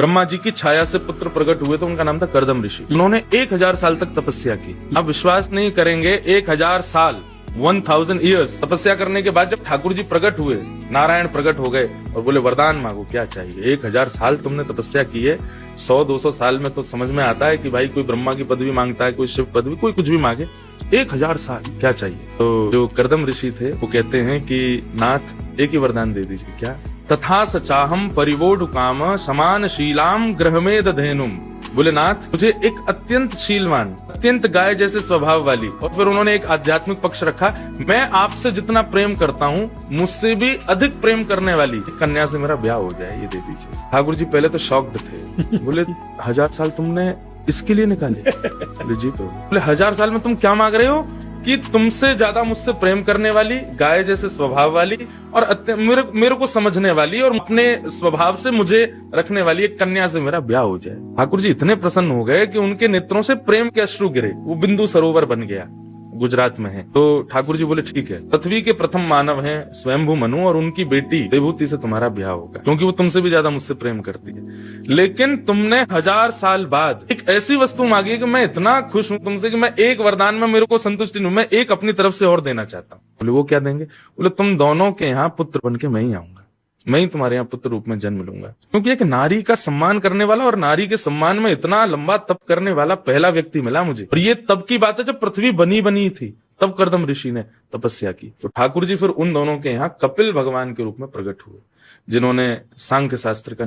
ब्रह्मा जी की छाया से पुत्र प्रकट हुए तो उनका नाम था कर्दम ऋषि। उन्होंने 1000 साल तक तपस्या की। आप विश्वास नहीं करेंगे, 1000 साल 1000 ईयर्स तपस्या करने के बाद जब ठाकुर जी प्रकट हुए, नारायण प्रकट हो गए और बोले वरदान मांगो, क्या चाहिए। 1000 साल तुमने तपस्या की है, 100-200 साल में तो समझ में आता है कि भाई कोई ब्रह्मा की पदवी मांगता है, कोई शिव पदवी, कोई कुछ भी मांगे। 1000 साल क्या चाहिए। तो जो कर्दम ऋषि थे वो कहते हैं कि नाथ एक ही वरदान दे दीजिए। क्या? तथा सचाहम परिवोढ काम समान शीलाम ग्रहमेद धेनुम। बोले नाथ मुझे एक अत्यंत शीलवान, अत्यंत गाय जैसे स्वभाव वाली, और फिर उन्होंने एक आध्यात्मिक पक्ष रखा, मैं आपसे जितना प्रेम करता हूँ मुझसे भी अधिक प्रेम करने वाली कन्या से मेरा ब्याह हो जाए, ये दे दीजिए। ठाकुर जी पहले तो शॉक्ड थे। बोले 1000 साल तुमने इसके लिए निकाले? बोले जी। तो बोले 1000 साल में तुम क्या मांग रहे हो कि तुमसे ज्यादा मुझसे प्रेम करने वाली, गाय जैसे स्वभाव वाली और मेरे को समझने वाली और अपने स्वभाव से मुझे रखने वाली एक कन्या से मेरा ब्याह हो जाए। ठाकुर जी इतने प्रसन्न हो गए कि उनके नेत्रों से प्रेम के अश्रु गिरे, वो बिंदु सरोवर बन गया, गुजरात में है। तो ठाकुर जी बोले ठीक है, पृथ्वी के प्रथम मानव हैं स्वयंभू मनु और उनकी बेटी देवहूति से तुम्हारा ब्याह होगा, क्योंकि वो तुमसे भी ज्यादा मुझसे प्रेम करती है। लेकिन तुमने 1000 साल बाद एक ऐसी वस्तु मांगी कि मैं इतना खुश हूं तुमसे कि मैं एक वरदान में मेरे को संतुष्टि नहीं, मैं एक अपनी तरफ से और देना चाहता हूँ। बोले वो क्या देंगे? बोले तुम दोनों के यहाँ पुत्र बन के मैं ही आऊंगा, मैं ही तुम्हारे यहाँ पुत्र रूप में जन्म लूंगा। क्योंकि एक नारी का सम्मान करने वाला और नारी के सम्मान में इतना लंबा तप करने वाला पहला व्यक्ति मिला मुझे। और ये तब की बात है जब पृथ्वी बनी थी, तब कर्दम ऋषि ने तपस्या की। तो ठाकुर जी फिर उन दोनों के यहाँ कपिल भगवान के रूप में प्रकट हुए, जिन्होंने सांख्य शास्त्र का